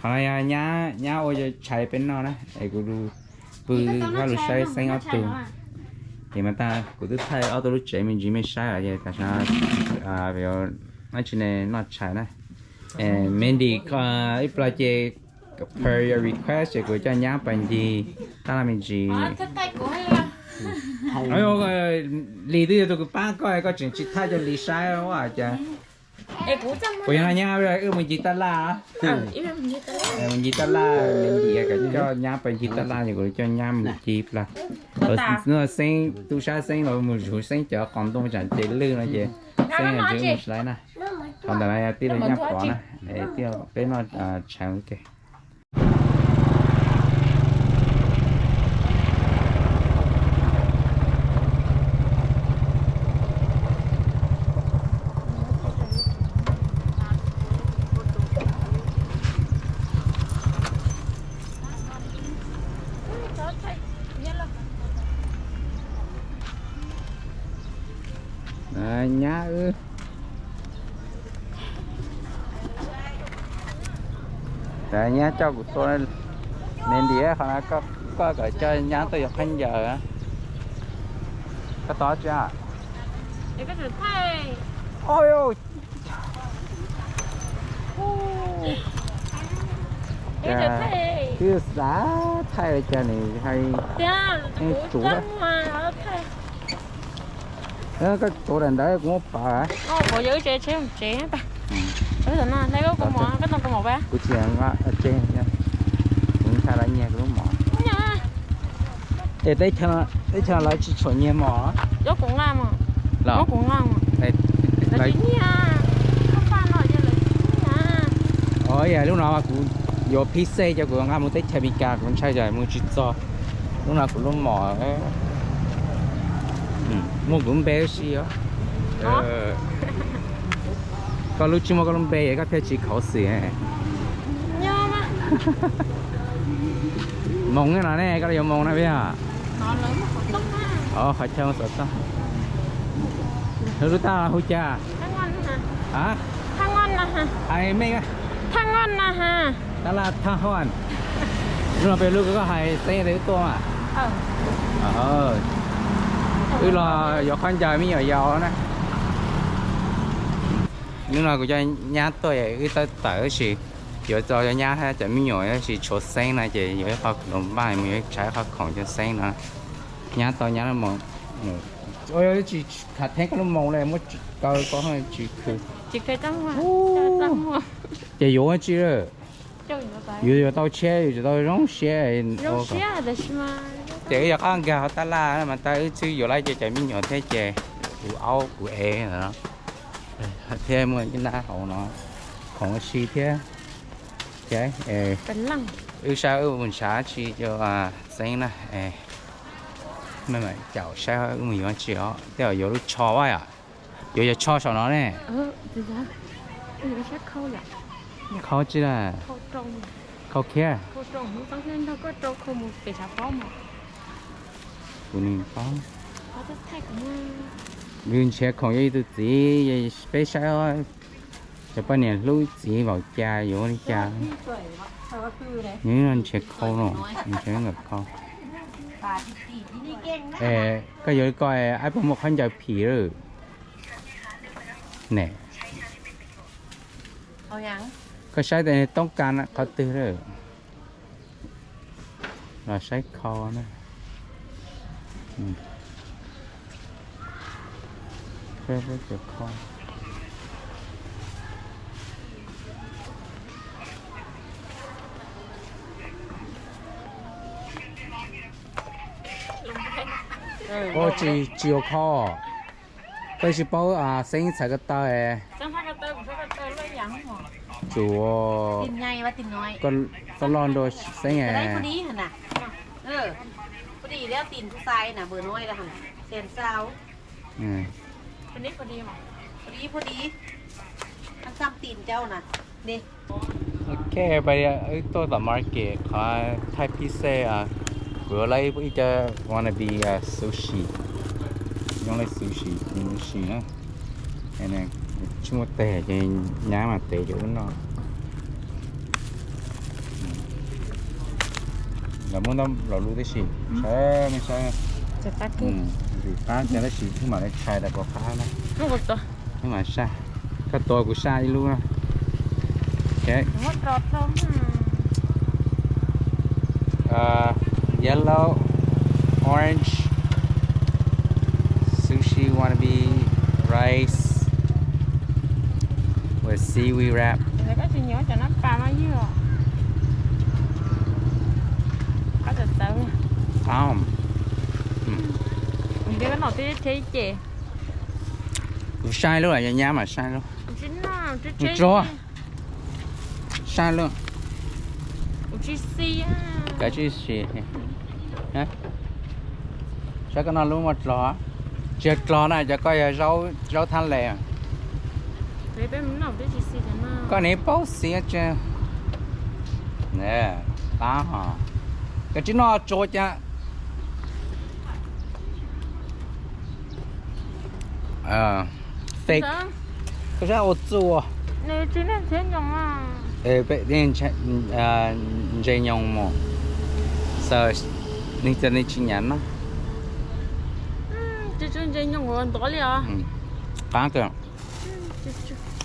Hai nhá ôi chạy bên nó đấy ai cũng du bự hoa lúa sai xanh áo tù thì mà ta cũng cứ thay áo tù lúc chạy mình chỉ mới sai là vậy tại sao bây giờ nói chuyện này nó chạy này Mandy có ít bao giờ per your request của cho nhá bạn gì ta làm mình gì ôi ôi lý đi tôi cứ ba coi có chuyện chỉ thay cho lý sai quá chả bây giờ nhá bây giờ mình chỉ ta la mình chỉ ta la mình chỉ cái cho nhá bạn chỉ ta la thì gọi cho nhá một chỉ là nó sinh tu sa sinh rồi một số sinh chở còn đông chẳng chỉ lư nó gì sinh là chỉ một cái này còn tại này tí là nhá bỏ này để tí cái nó chẳng cái nhá để nhá cho của tôi nên đi họ là có cái chơi nhá tôi học hành giờ á có to chưa cái thử thay ôi ôi cái thử thay cứ giá thay cho này hay chủ đó cái chỗ đàn đấy cũng có bà có giữ chế ba đấy là nó lấy cái con mỏ cái con mỏ ba của chị ở trên nha cũng khai lại nhà cũng mỏ để tới cho lại chỉ chuẩn nhà mỏ nó cũng ngon mà nó cũng ngon mà lấy nha không pha nổi cho lấy nha ôi giờ lúc nào mà cũng vô pizza cho của ngon một tết chai ca cũng chai dài mua chút cho lúc nào cũng lúc mỏ mua cũng bé xí á có lúc chỉ mua cái lông bé cái phải chỉ khẩu xì ấy nhớ mà mông cái nào này cái gì mông này bây giờ nó lớn mà khó tóc khỏi chơi một số thứ ta hú cha thang ngon hả thang ngon hả ai mấy cái thang ngon hả đó là thang ngon lúc nào về lúc có hai xe đấy to à là giọt khoan trời mới giàu nè lúc nào cũng cho nhá tôi cái tới tới gì giờ cho nhá hay cho mình nhỏ thì chỗ xanh này chỉ giờ họ đồng bài mình trái họ còn cho xanh nữa nhá tôi nhá nó mỏng ôi chỉ khát thế cái nó mỏng này mất có hơi chỉ cái trắng hoa chỉ yếu chứ yếu tao che yếu tao rong xe là gì mà chỉ giờ con gà ta la mà ta chứ giờ lại cho mình nhỏ thế chè của áo của e nữa thêm một cái na hậu nó còn xì thế cái bánh lăng sao mình xả chi cho xanh nè mày chảo sao mình muốn chỉ đó theo giờ lúc cho vậy à giờ cho sao nó nè thì ra cái chắc khâu vậy khâu chứ là khâu trồng khâu kia khâu trồng không tăng lên đâu có trồng không một cái chả có mà của mình có có rất thay cũng nguyên chế không như tôi chỉ special cho bao nhiêu lúc chỉ vào cha vô đi cha những anh chế khâu rồi mình chế ngập khâu cái giờ coi ai cũng một khán giả phì rồi nè cái sai nàyต้องการเขาตื้อเลยเราใช้คอนะเพื่อเจ็บคอโอ้จีโอคอไปสิ包生菜个刀诶生菜个刀不是个刀了养嘛chủ tin ngay và tin nói con lon đôi xanh cái đấy à có đi hả nè có đi đeo tin thu sai nè vừa nói là hẳn xem sao có đi ăn xăm tin châu nè đi ok bây giờ tôi vào market có Thai pizza vừa lấy bây giờ wanna be sushi用来sushi nữa này này ชั่วโมงแต่จะย้ายมาเตะอยู่นั่นเนาะ là muốn nó là lưu thế gì sẽ mình sẽ Sẽ tắt kia. vì phá cho nó xịt thứ mà nó xài là có phá đó Nó có to. nhưng mà sai cái tôi của sai luôn á okay. Nó trọt không Yellow orange sushi wannabe rice with seaweed wrap Để có chuyện nhớ cho nó pa bao nhiêu ạ? Có thật sự nha. không Mình biết cái nào tí chế chè. sai luôn là nhà mà sai luôn Chính nào tí chế. cho sai luôn Chị xì á. cái gì xì hả sao cái nó luôn một lọ chết lọ này cho coi rau than lè Để bé mình nào tí chị xì cho nó. con này bao xì chứ nè ta hả cái chứ nó cho cha fake cái sao ô tô Nè chị nên thế nhông à. vậy nên dây nhông mà sợ nên cho nên chi nhắn nó Chị chơi dây nhông của anh tối liền à. bán kìa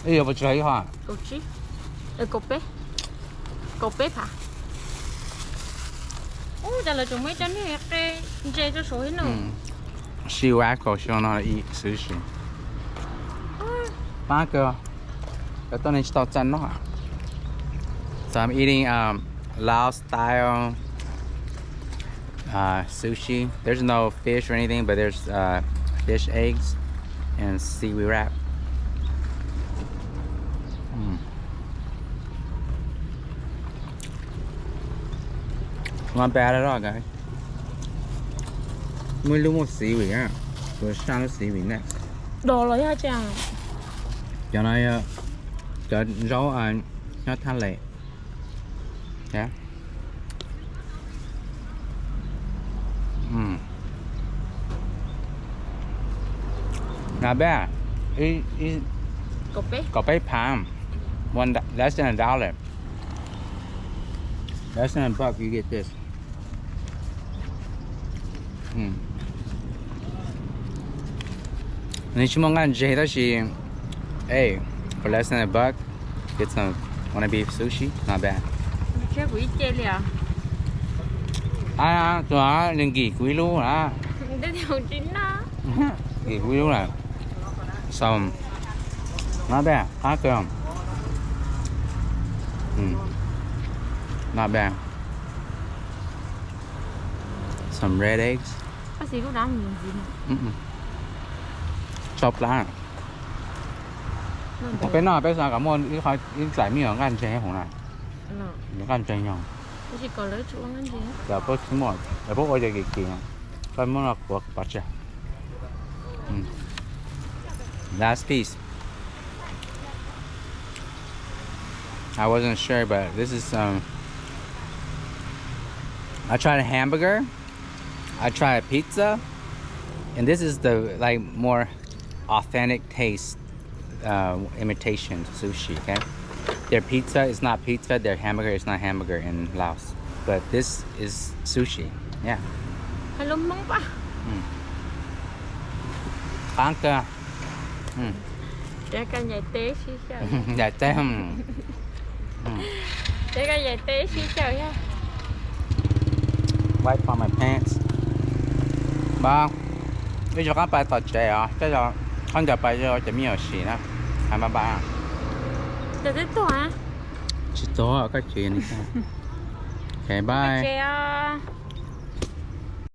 ý là chơi hả Cậu chí. Cậu bé. Cậu bé hả? Ủa trả lời chúng mấy chân này cái dây cho số hết nữa. siêu ác của siêu nó ý sushi bán kìa cái tôi nên tao chân nó hả so I'm eating Lao style sushi. There's no fish or anything, but there's fish eggs and seaweed wrap. Not bad at all, guys. Mới lúc một seaweed á, rồi sang cái seaweed này. Đồ lấy hả chàng? Cho nó cho rau nó thanh lệ. Yeah. Not bad. It Cậu bé pound. Less than $1. Less than $1 you get this. Nếu chúng mong ăn gì đó thì hey, for less than $1 get some wannabe sushi. Not bad. Chế quỷ chê liền. Tụi đừng kỳ quý luôn hả? Để theo chính đó. Kỳ quý luôn là xong. Not bad. Hả cơm? Not bad. Some red eggs. Bác sĩ có đám gì nè. Chop lá. Cái nào bây giờ cảm ơn cái giải miệng ăn chế hổng này. Những ăn chế nhau. Bác sĩ có lấy chỗ ăn gì hết. Dạ bố chúng mồi. Dạ bố ơi cái kì. Cái món là của bà trẻ. Last piece. I wasn't sure, but this is I tried a hamburger. I tried a pizza, and this is the like more authentic taste imitation sushi. Okay, their pizza is not pizza. Their hamburger is not hamburger in Laos, but this is sushi. Yeah. Hello mong ba. Bán cơ. Để cái nhảy té xí trời. Dạ té không. Để cái nhảy té xí trời nha. Wipe on my pants. Ba, bây giờ các bạn tập chạy à? Bây giờ con giờ bây giờ chỉ miêu xí nè, 233. Để tới tuổi. Chỉ tối ở cái chuyện này. Okay, bye. Chè.